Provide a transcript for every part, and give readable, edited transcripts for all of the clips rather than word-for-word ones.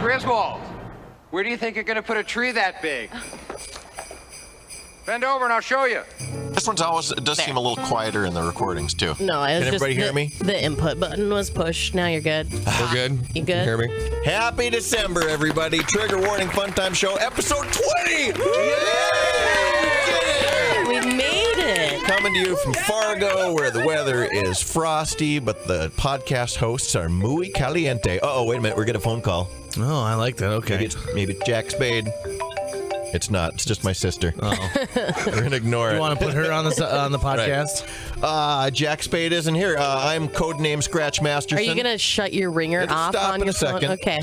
Griswold, where do you think you're going to put a tree that big? Bend over and I'll show you. This one's always, it does seem a little quieter in the recordings, too. No, it was Can just everybody hear me? The input button was pushed. Now you're good. We're good. You good? Hear me? Happy December, everybody. Trigger Warning Fun Time Show, episode 20! Yay! We made it. Coming to you from Fargo, where the weather is frosty, but the podcast hosts are muy caliente. Uh-oh, wait a minute. We're getting a phone call. Oh, I like that. Okay. Maybe it's Jack Spade. It's not. It's just my sister. Oh. We're going to ignore it. You want to put her on the podcast? Right. Jack Spade isn't here. I'm codename Scratch Masterson. Are you going to shut your ringer It'll off stop on in your a second. phone? Okay.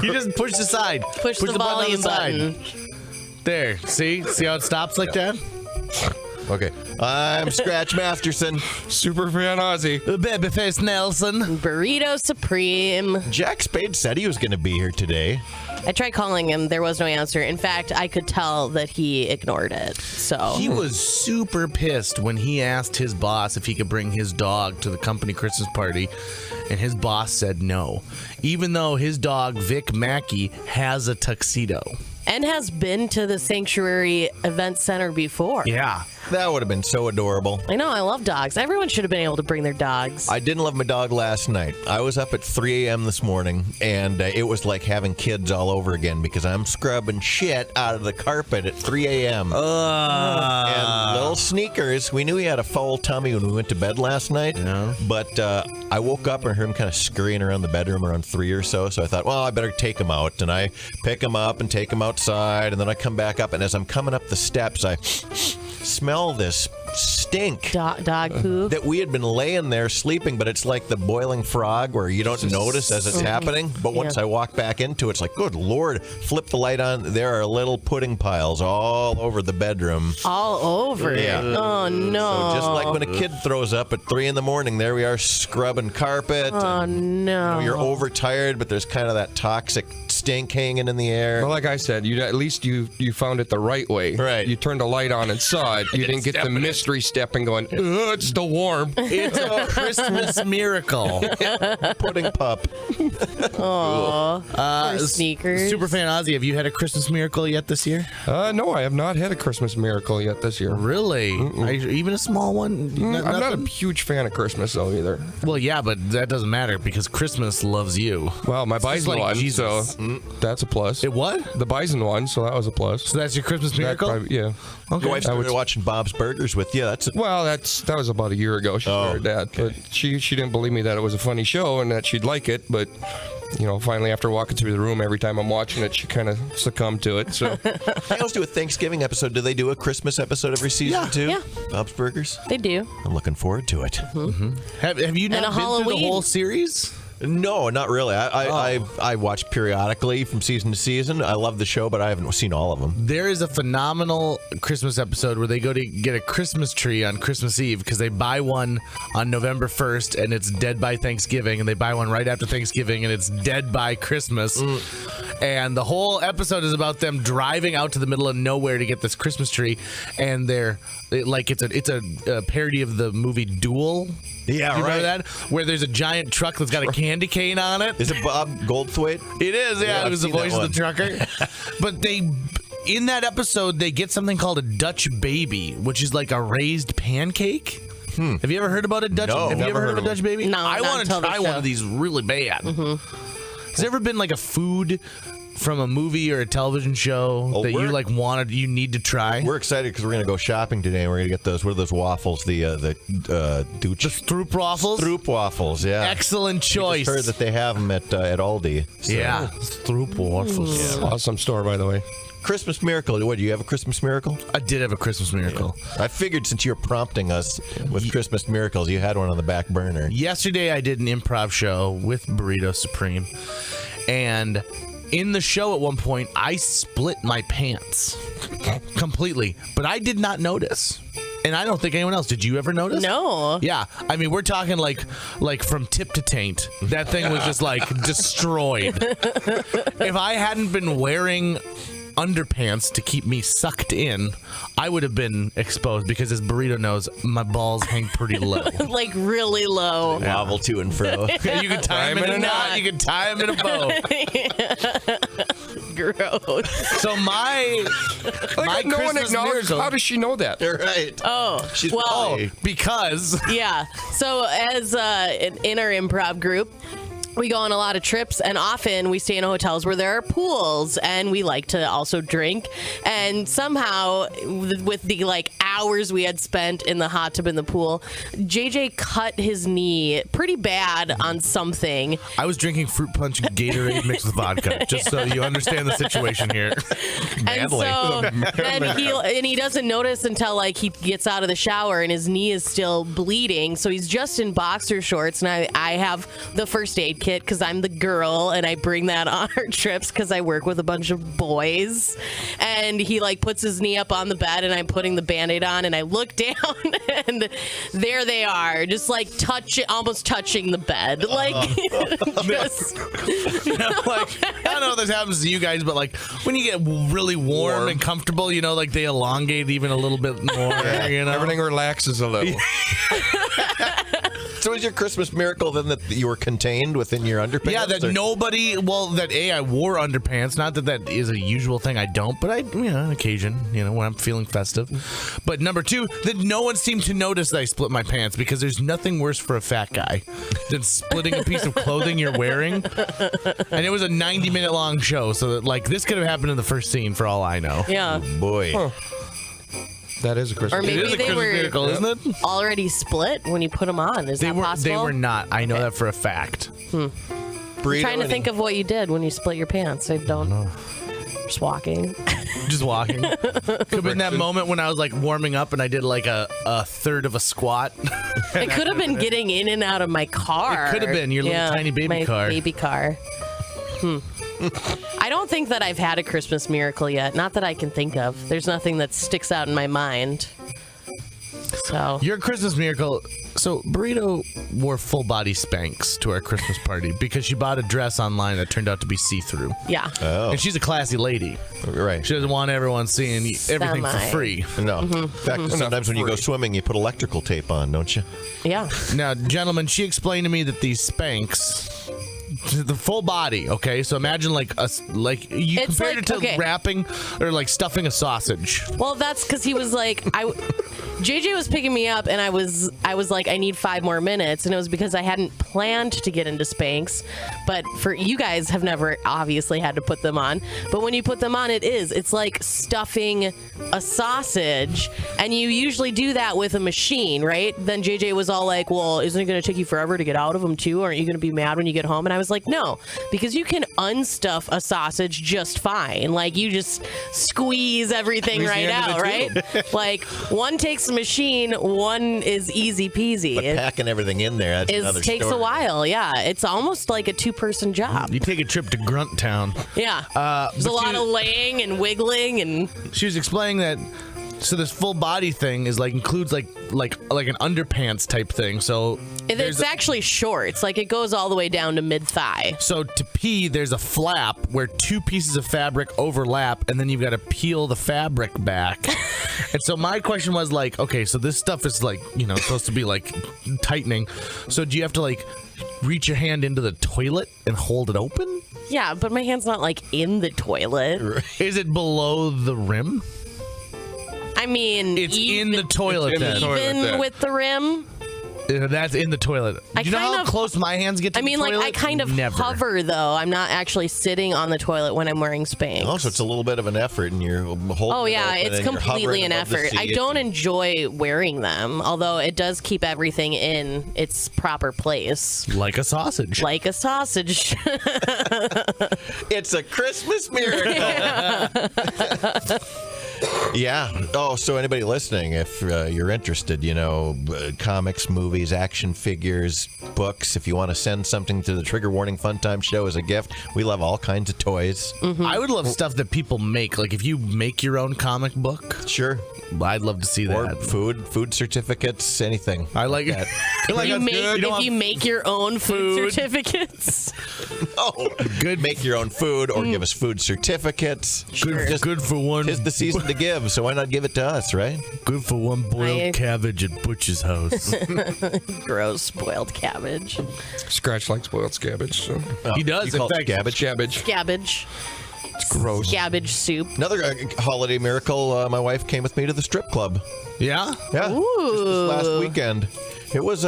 You just push the side. Push the volume button. There. See how it stops like that? Okay. I'm Scratch Masterson. Superfan Ozzy. Babyface Nelson. Burrito Supreme. Jack Spade said he was going to be here today. I tried calling him. There was no answer. In fact, I could tell that he ignored it. So He was super pissed when he asked his boss if he could bring his dog to the company Christmas party, and his boss said no, even though his dog, Vic Mackey, has a tuxedo. and has been to the Sanctuary Event Center before. Yeah. That would have been so adorable. I know, I love dogs. Everyone should have been able to bring their dogs. I didn't love my dog last night. I was up at 3 a.m. this morning, and it was like having kids all over again because I'm scrubbing shit out of the carpet at 3 a.m. And little Sneakers, we knew he had a foul tummy when we went to bed last night, but I woke up and heard him kind of scurrying around the bedroom around 3 or so, so I thought, well, I better take him out. And I pick him up and take him outside, and then I come back up, and as I'm coming up the steps, I smell this stink Dog poop. that we had been laying there sleeping, but it's like the boiling frog where you don't notice as it's happening, but once I walk back into it, it's like, good Lord, flip the light on, there are little pudding piles all over the bedroom. All over. Yeah. Oh, no. So just like when a kid throws up at 3 in the morning, there we are scrubbing carpet. Oh, and, no. you're overtired, but there's kind of that toxic stink hanging in the air. Well, like I said, at least you found it the right way. Right. You turned the light on and saw it. You didn't get the mystery step and going, it's still warm. It's a Christmas miracle. Pudding pup. Poor Sneakers. Superfan Ozzy, have you had a Christmas miracle yet this year? No, I have not had a Christmas miracle yet this year. Really? Are you, even a small one? I'm not a huge fan of Christmas, though, either. Well, yeah, but that doesn't matter because Christmas loves you. Well, my It's just bison like won, Jesus. so that's a plus. It what? The bison won, so that was a plus. So that's your Christmas That miracle? probably- yeah. Your wife started watching Bob's Burgers with you. That's Well, that was about a year ago. She started that, but she didn't believe me that it was a funny show and that she'd like it. But finally, after walking through the room, every time I'm watching it, she kind of succumbed to it. So They always do a Thanksgiving episode. Do they do a Christmas episode every season too? Yeah. Bob's Burgers? They do. I'm looking forward to it. Have you not And a been through the Halloween. whole series? No, not really. I watch periodically from season to season. I love the show, but I haven't seen all of them. There is a phenomenal Christmas episode where they go to get a Christmas tree on Christmas Eve because they buy one on November 1st and it's dead by Thanksgiving, and they buy one right after Thanksgiving and it's dead by Christmas. And the whole episode is about them driving out to the middle of nowhere to get this Christmas tree, and it's a parody of the movie Duel. Yeah, You right. remember that? Where there's a giant truck that's got a candy cane on it. Is it Bob Goldthwait? It is, yeah. Yeah, It was the I've seen voice that of the trucker. But in that episode, they get something called a Dutch baby, which is like a raised pancake. Have you ever heard about a Dutch? No, have you never ever heard heard of a of Dutch baby? No, I not want to until the try one show. of these really bad. Has there ever been like a food from a movie or a television show that you need to try? We're excited because we're going to go shopping today, and we're going to get those. What are those waffles? The Dutch Stroop waffles. Stroop waffles. Yeah, Excellent I choice. just heard that they have them at Aldi. So. Yeah, Stroop waffles. awesome store, by the way. Christmas miracle. What, do you have a Christmas miracle? I did have a Christmas miracle. I figured since you're prompting us with Christmas miracles, you had one on the back burner. Yesterday, I did an improv show with Burrito Supreme, and in the show at one point, I split my pants completely, but I did not notice. And I don't think anyone else. Did you ever notice? No. Yeah. I mean, we're talking like from tip to taint. That thing was just like destroyed. If I hadn't been wearing underpants to keep me sucked in, I would have been exposed because, as Burrito knows, my balls hang pretty low. Like really low. Wobble to and fro. You can tie them in a knot. You can tie them in a bow. Gross. So my Like, no one Christmas acknowledged. miracle. How does she know that? Right. Oh, She's well, probably- Because yeah. So as in our improv group, we go on a lot of trips, and often we stay in hotels where there are pools, and we like to also drink. And somehow, with the like hours we had spent in the hot tub in the pool, JJ cut his knee pretty bad on something. I was drinking fruit punch Gatorade mixed with vodka, just so you understand the situation here. And so then he doesn't notice until like he gets out of the shower and his knee is still bleeding. So he's just in boxer shorts, and I have the first aid kit because I'm the girl, and I bring that on our trips because I work with a bunch of boys. And he like puts his knee up on the bed, and I'm putting the Band-Aid on, and I look down, and there they are, just like almost touching the bed, like just. Like, I don't know if this happens to you guys, but like when you get really warm and comfortable, you know, like they elongate even a little bit more. You know, Everything relaxes a little. So is your Christmas miracle then that you were contained within your underpants? Yeah, that or- nobody. Well, that I wore underpants. Not that is a usual thing. I don't, but on occasion, when I'm feeling festive. But number two, that no one seemed to notice that I split my pants, because there's nothing worse for a fat guy than splitting a piece of clothing you're wearing. And it was a 90-minute long show, so that like this could have happened in the first scene for all I know. Yeah. Boy. Huh. That is a Christmas. Or maybe It is a they Christmas were miracle, isn't it? already split when you put them on. Is that possible? They were not. I know that for a fact. I'm trying to think of what you did when you split your pants. I don't know. Just walking. Just walking. Could have been that moment when I was like warming up and I did like a third of a squat. It could have been getting in and out of my car. It could have been your little tiny baby my car. Baby car. I don't think that I've had a Christmas miracle yet. Not that I can think of. There's nothing that sticks out in my mind. So Your Christmas miracle. So Burrito wore full body Spanx to our Christmas party because she bought a dress online that turned out to be see-through. yeah. Oh, And she's a classy lady. right. She doesn't want everyone seeing everything for Semi. free. No. In fact, sometimes when you go swimming, you put electrical tape on, don't you? Yeah. Now, gentlemen, she explained to me that these Spanx, the full body, okay? So imagine you It's compared like- it to okay. wrapping or like stuffing a sausage. Well, that's because he was like, JJ was picking me up, and I was like, I need 5 more minutes, and it was because I hadn't planned to get into Spanx. But for you guys have never obviously had to put them on. But when you put them on, it's like stuffing a sausage, and you usually do that with a machine, right? Then JJ was all like, well, isn't it going to take you forever to get out of them too? Aren't you going to be mad when you get home? And I was like, no, because you can unstuff a sausage just fine. Like you just squeeze everything Squeeze the right end of out, the right? Like one takes a machine, one is easy peasy. But packing everything in there, that's another Takes story. a while, yeah. It's almost like a 2-person job. You take a trip to Grunt Town. Yeah. There's a but lot you- of laying and wiggling and She was explaining that. So this full body thing is includes like an underpants type thing. So it's actually shorts. Like it goes all the way down to mid-thigh. So to pee, there's a flap where 2 pieces of fabric overlap, and then you've got to peel the fabric back. And so my question was like, okay, so this stuff is supposed to be like tightening. So do you have to reach your hand into the toilet and hold it open? Yeah, but my hand's not like in the toilet. Is it below the rim? I mean, It's in the toilet in the then. toilet. even then. with the rim. That's in the toilet. I Do you know kind how of- close my hands get to I mean, the like toilet? I kind of Never. hover though. I'm not actually sitting on the toilet when I'm wearing Spanx. Also, it's a little bit of an effort, and you're holding Oh it yeah, open, it's and you're completely hovering an above the effort. I seat. don't enjoy wearing them, although it does keep everything in its proper place. Like a sausage. Like a sausage. It's a Christmas miracle. Yeah. Oh, so anybody listening, if you're interested, comics, movies, action figures, books, if you want to send something to the Trigger Warning Fun Time Show as a gift, we love all kinds of toys. I would love stuff that people make. Like if you make your own comic book, Sure. I'd love to see Or that. food certificats, anything. I like it. If you make your own food certificates. Oh, good. Make your own food or give us food certificates. Good for one. Tis the season to give, so why not give it to us, right? Good for one boiled cabbage at Butch's house. Gross spoiled cabbage. Scratch like spoiled cabbage. So. He does, You in call it fact. Cabbage. Cabbage. It's gross. Cabbage soup. Another holiday miracle. My wife came with me to the strip club. Yeah? Yeah, just this last weekend. It was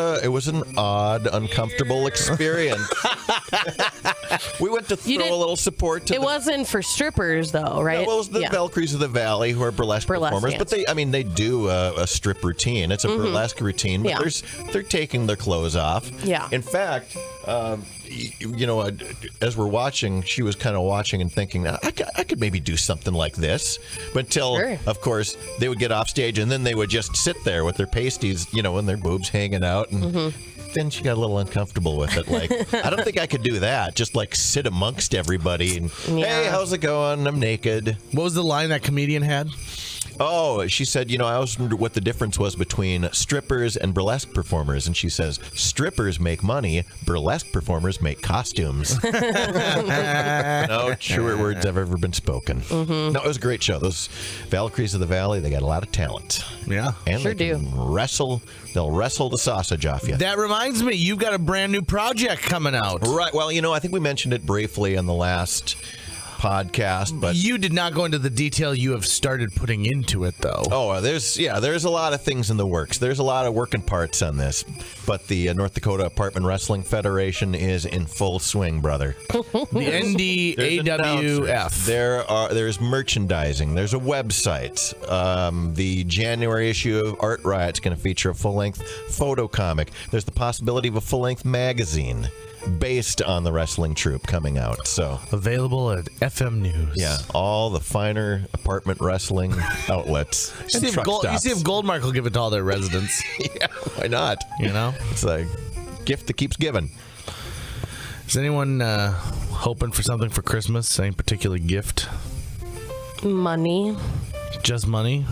an odd, uncomfortable experience. We went to throw a little support to. It wasn't for strippers, though, right? Well, it was the Valkyries of the Valley, who are burlesque performers, yes. but they do a strip routine. It's a burlesque routine, but Yeah. they're taking their clothes off. Yeah. In fact, as we're watching, she was kind of watching and thinking, I could maybe do something like this. But until, Sure. of course, they would get off stage and then they would just sit there with their pasties, and their boobs hanging out. And then she got a little uncomfortable with it. Like, I don't think I could do that. Just like sit amongst everybody and, hey, how's it going? I'm naked. What was the line that comedian had? Oh, she said, I always wondered what the difference was between strippers and burlesque performers. And she says, strippers make money, burlesque performers make costumes. No truer words have ever been spoken. No, it was a great show. Those Valkyries of the Valley, they got a lot of talent. Yeah. And Sure they can wrestle. They'll wrestle the sausage off you. That reminds me, you've got a brand new project coming out. Right. Well, I think we mentioned it briefly on the last podcast, but You did not go into the detail you have started putting into it, though. oh, there's a lot of things in the works. There's a lot of working parts on this, but the North Dakota Apartment Wrestling Federation is in full swing, brother. The There's announcements. NDAWF. There's merchandising. There's a website. The January issue of Art Riot's going to feature a full-length photo comic. There's the possibility of a full-length magazine based on the wrestling troupe coming out. So Available at FM News. yeah, all the finer apartment wrestling outlets. You and see, truck stops. if Goldmark will give it to all their residents. Yeah, why not? It's a gift that keeps giving. Is anyone hoping for something for Christmas? Any particular gift? Money. Just money?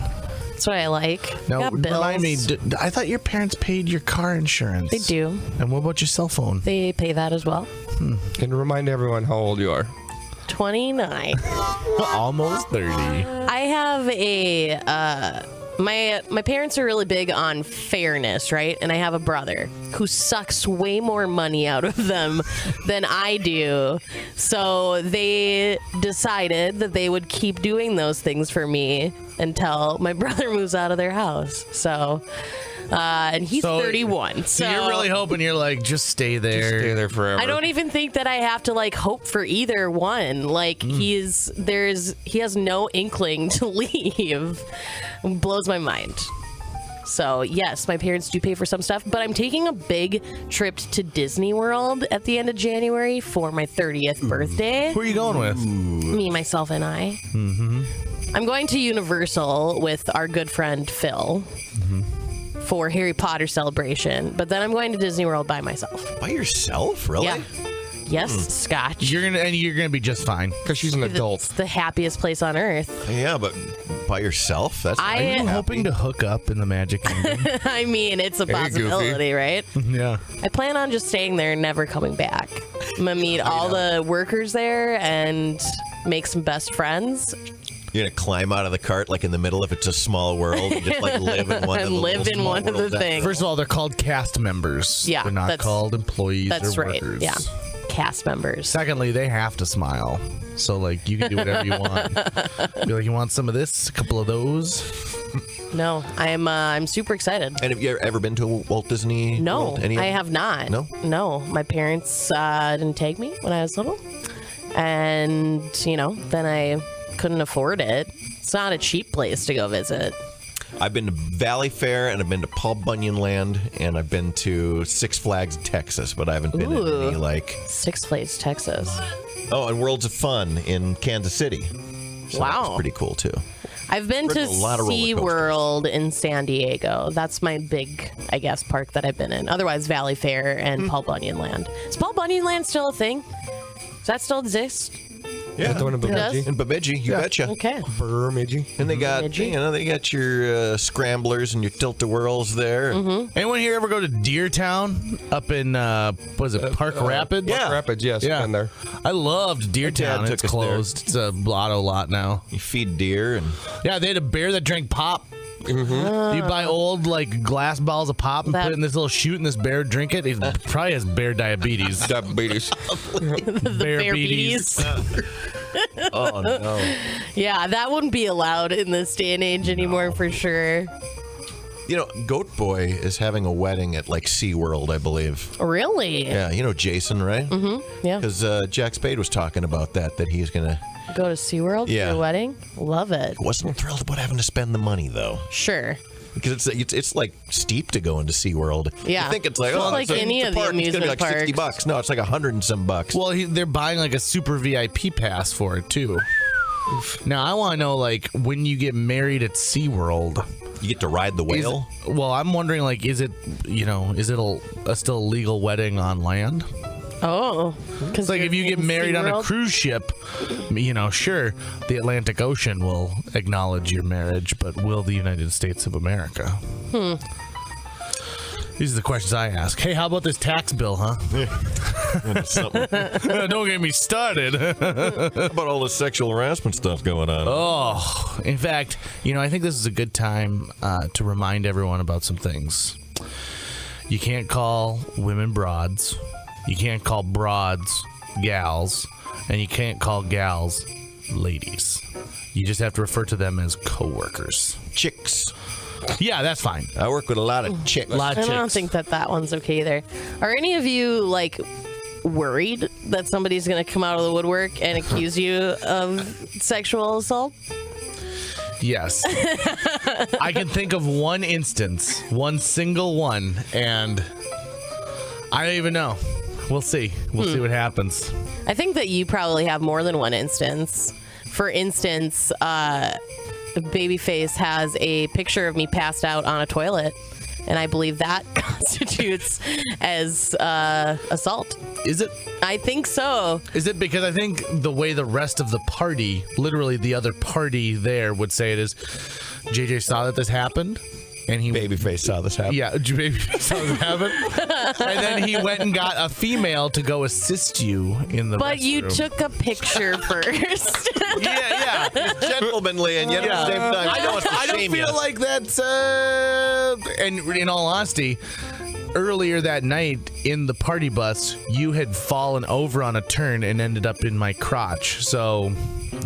That's what I like. Now, Got bills. remind me, I thought your parents paid your car insurance. They do. And what about your cell phone? They pay that as well. And remind everyone how old you are. 29. Almost 30. I have a my parents are really big on fairness, right? And I have a brother who sucks way more money out of them than I do. So they decided that they would keep doing those things for me until my brother moves out of their house. So and he's 31. So you're really hoping you're like, just stay there. Stay there forever. I don't even think that I have to like hope for either one. Like he has no inkling to leave. It blows my mind. So yes, my parents do pay for some stuff, but I'm taking a big trip to Disney World at the end of January for my 30th birthday. Who are you going with? Me, myself, and I. I'm going to Universal with our good friend Phil. For Harry Potter celebration, but then I'm going to Disney World by myself. By yourself, really? Yeah. Yes, Scotch. You're gonna be just fine. Because she's an adult. It's the happiest place on earth. Yeah, but by yourself? That's I- are you I'm I'm hoping to hook up in the Magic Kingdom. I mean, it's a Hey, possibility, right? Yeah. I plan on just staying there and never coming back. I'm gonna meet all the workers there and make some best friends. You're gonna climb out of the cart like in the middle of It's a Small World and just like live in one of the And live little in small one of the worlds that- things. First of all, they're called cast members. Yeah, They're not that's- called employees That's or right. workers. Yeah. Cast members. Secondly, they have to smile. So, like, you can do whatever you want. Be like, you want some of this? A couple of those? No, I'm super excited. And have you ever been to Walt Disney No, World? Any of I them? have not. No? No, my parents didn't take me when I was little. And, then I couldn't afford it. It's not a cheap place to go visit. I've been to Valley Fair and I've been to Paul Bunyan Land and I've been to Six Flags Texas, but I haven't been in Ooh. any like Six Flags, Texas. and Worlds of Fun in Kansas City. So Wow. that's pretty cool too. I've been to Ridden a lot of roller coasters. SeaWorld in San Diego. That's my big, I guess, park that I've been in. Otherwise, Valley Fair and Paul Bunyan Land. Is Paul Bunyan Land still a thing? Does that still exist? Yeah, The one in Bemidji. in Bemidji, you betcha. Okay. Bemidji. And they got, Bemidji. they got your scramblers and your tilt-a-whirls there. Anyone here ever go to Deer Town up in what is it, Park Rapids? yeah. Rapids, yes, Yeah. been there. I loved Deer dad Town. took It's us there. closed. It's a lotto lot now. You feed deer and Yeah, they had a bear that drank pop. You buy old like glass bottles of pop and That- put it in this little chute, and this bear drink it. He probably has bear diabetes. Diabetes. Bear beaties. oh no. Yeah, that wouldn't be allowed in this day and age anymore for sure. You know, Goat Boy is having a wedding at like SeaWorld, I believe. Really? Yeah, you know Jason, right? Yeah. Because Jack Spade was talking about that he's gonna. Go to SeaWorld Yeah. for your wedding? Love it. Wasn't thrilled about having to spend the money though, Sure. because it's like steep to go into SeaWorld. Yeah. You think it's like Just oh, like it's any a of the park, it's gonna be amusement like $60. parks. No, it's like $100 and some bucks. Well, they're buying like a super VIP pass for it too. Now I want to know, like, when you get married at SeaWorld, you get to ride the whale. well, I'm wondering, like, is it a still a legal wedding on land? Oh. Because Like, if you get married on a cruise ship, sure, the Atlantic Ocean will acknowledge your marriage, but will the United States of America? These are the questions I ask. Hey, how about this tax bill, huh? Something. Don't get me started. about all the sexual harassment stuff going on. Oh, in fact, I think this is a good time to remind everyone about some things. You can't call women broads. You can't call broads gals. And you can't call gals ladies. You just have to refer to them as coworkers. Chicks. Yeah, that's fine. I work with a lot of chicks. Lot of I don't chicks. think that one's okay either. Are any of you, like, worried that somebody's going to come out of the woodwork and accuse you of sexual assault? Yes. I can think of one instance, one single one, and I don't even know. We'll see. We'll see what happens. I think that you probably have more than one instance. For instance, Babyface has a picture of me passed out on a toilet, and I believe that constitutes as assault. Is it? I think so. Is it because I think the way the rest of the party, literally the other party there, would say it is, JJ saw that this happened, and he Babyface saw this happen. Yeah, Babyface saw this happen, and then he went and got a female to go assist you in the. But you restroom. took a picture first. Yeah. Gentlemanly, and yet at the same time, I don't shame feel you. like that's. And in all honesty, earlier that night in the party bus, you had fallen over on a turn and ended up in my crotch. So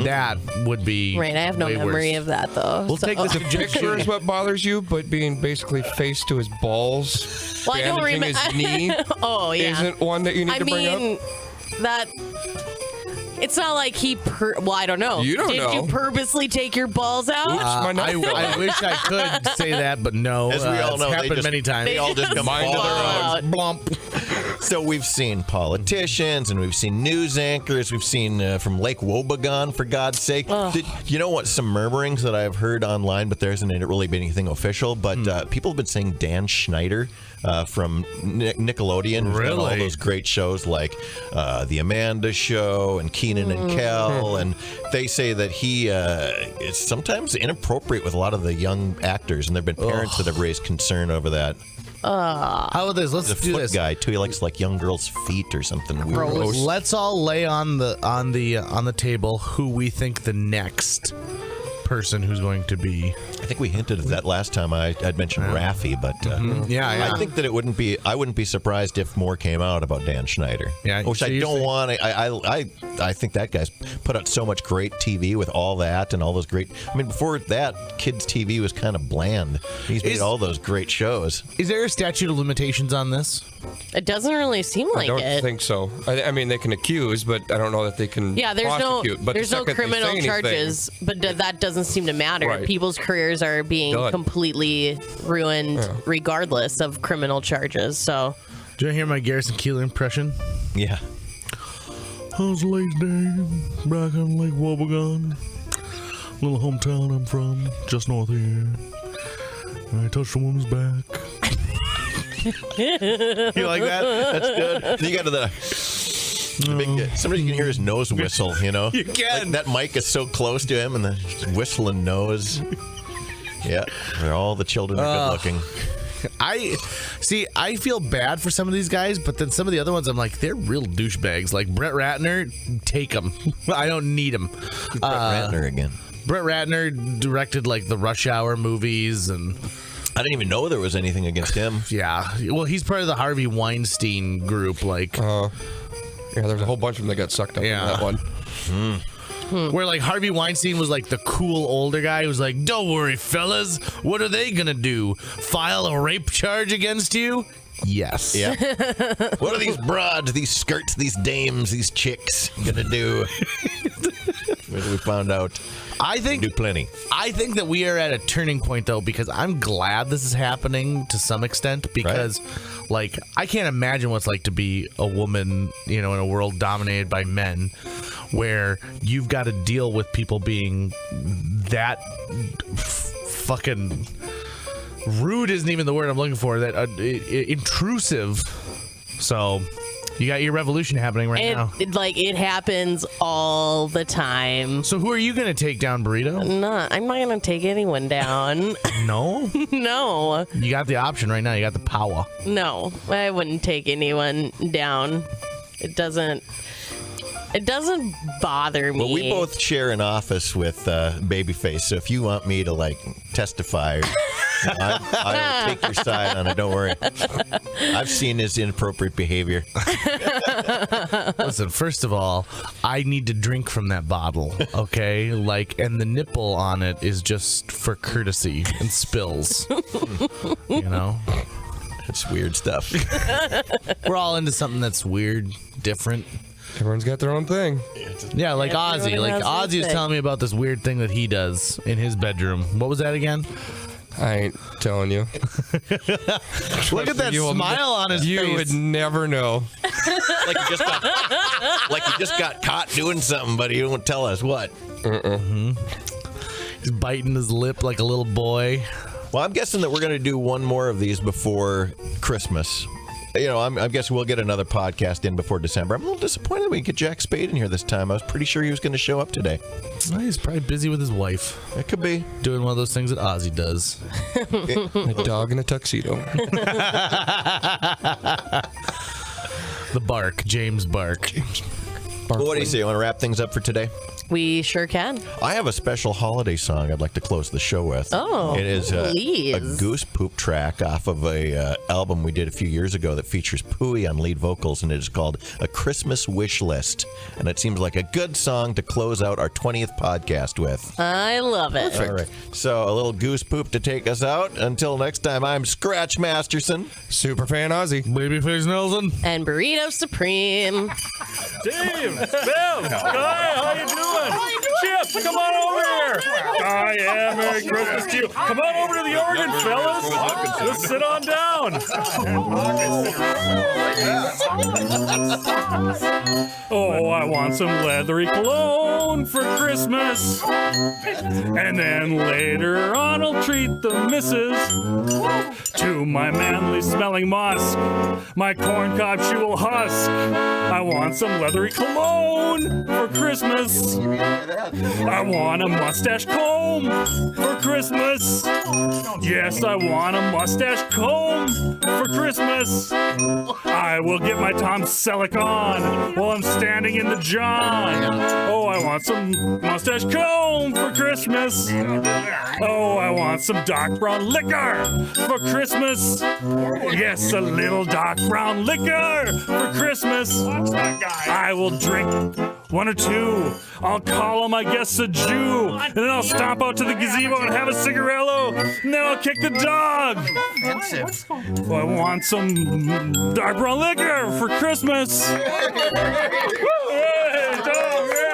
that would be Right, I have no way memory worse. of that though. We'll take this Picture objection. is what bothers you, but being basically face to his balls, Well, I don't bandaging remember. his knee, Oh yeah. isn't one that you need I to bring mean, up. that. It's not like he. Well, I don't know. You don't Did know. you purposely take your balls out? Oops, my I nut. wish I could say that, but no. As we all it's know, they happened just- many times. They all just come Mind of their falling own. around. So we've seen politicians and we've seen news anchors. We've seen from Lake Wobegon, for God's sake. You know what? Some murmurings that I've heard online, but there hasn't really been anything official. But people have been saying Dan Schneider from Nickelodeon, who's done all Really? those great shows like The Amanda Show and Keenan and Kel, and they say that he is sometimes inappropriate with a lot of the young actors, and there have been parents that have raised concern over that. How about this? Let's He's a do foot this. guy too. He likes like young girls' feet or something weird. Gross. Let's all lay on the table who we think the next person who's going to be. I think we hinted at that last time I'd mentioned Raffi, but Yeah. I think that I wouldn't be surprised if more came out about Dan Schneider. Yeah, which so I you're don't saying- want. I think that guy's put out so much great TV with all that and all those great. I mean, before that, kids' TV was kind of bland. He's made all those great shows. Is there a statute of limitations on this? It doesn't really seem I like don't it. think so. I mean, they can accuse, but I don't know that they can. Yeah, there's no prosecute. But the there's no second they say criminal anything- charges, but that doesn't seem to matter. Right. People's careers are being Done. completely ruined regardless of criminal charges. So, Do you hear my Garrison Keillor impression? Yeah. How's Lake Day back on Lake Wobegon? Little hometown I'm from, just north of here. I touched a woman's back. You like that? That's good. You got to the big, somebody can hear his nose whistle, you know? You can. Like that mic is so close to him and the whistling nose. Yeah, all the children are good looking. I feel bad for some of these guys, but then some of the other ones, I'm like, they're real douchebags. Like Brett Ratner, take him. I don't need him. Brett Ratner again. Brett Ratner directed like the Rush Hour movies, and I didn't even know there was anything against him. yeah, well, he's part of the Harvey Weinstein group. Like, Yeah, there's a whole bunch of them that got sucked up in that one. where like Harvey Weinstein was like the cool older guy who was like, "Don't worry, fellas, what are they gonna do? File a rape charge against you?" Yes. Yeah. What are these broads, these skirts, these dames, these chicks gonna do? What we found out. I think Do plenty. I think that we are at a turning point though, because I'm glad this is happening to some extent, because like I can't imagine what it's like to be a woman, you know, in a world dominated by men, where you've got to deal with people being that fucking rude isn't even the word I'm looking for, that intrusive. So you got your revolution happening right now. It happens all the time. So who are you going to take down, Burrito? I'm not gonna take anyone down. No? No, You got the option right now. You got the power. no, I wouldn't take anyone down. It doesn't bother me. Well, we both share an office with Babyface, so if you want me to like testify, I will take your side on it. Don't worry. I've seen his inappropriate behavior. Listen, first of all, I need to drink from that bottle, okay? Like, and the nipple on it is just for courtesy and spills. You know? It's weird stuff. We're all into something that's weird, different. Everyone's got their own thing. Yeah, like Everyone Ozzy. Like has their Ozzy was thing. telling me about this weird thing that he does in his bedroom. What was that again? I ain't telling you. Look at that You will smile on his You face. would never know. like you just got caught doing something, but he won't tell us what. He's biting his lip like a little boy. Well, I'm guessing that we're going to do one more of these before Christmas. You know, I'm guessing we'll get another podcast in before December. I'm a little disappointed we didn't get Jack Spade in here this time. I was pretty sure he was going to show up today. Well, he's probably busy with his wife, It could be. doing one of those things that Ozzy does. A dog in a tuxedo. The Bark, James Bark. Well, what do you say? You want to wrap things up for today? We sure can. I have a special holiday song I'd like to close the show with. Oh, it is a please. goose poop track off of a album we did a few years ago that features Pooey on lead vocals, and it is called A Christmas Wish List. And it seems like a good song to close out our 20th podcast with. I love it. All right. So a little goose poop to take us out. Until next time, I'm Scratch Masterson. Superfan Ozzy. Babyface Nelson. And Burrito Supreme. Dave, Bill, Guy, how you doing? Chip, come on over here. Guy, yeah, Merry Christmas to you. Come on over to the organ, fellas. Just sit on down. Oh, I want some leathery cologne for Christmas. And then later on I'll treat the missus to my manly smelling musk, my corncob she will husk. I want some leathery cologne for Christmas. I want a mustache comb for Christmas. Yes, I want a mustache comb for Christmas. I will get my Tom Selleck on while I'm standing in the John. Oh, I want some mustache comb for Christmas. Oh, I want some dark brown liquor for Christmas. Yes, a little dark brown liquor for Christmas. I will drink one or two. I'll call on my guests a Jew. And then I'll stomp out to the gazebo and have a cigarello. And then I'll kick the dog. Oh, I want some dark brown liquor for Christmas. Hey, dog, yeah.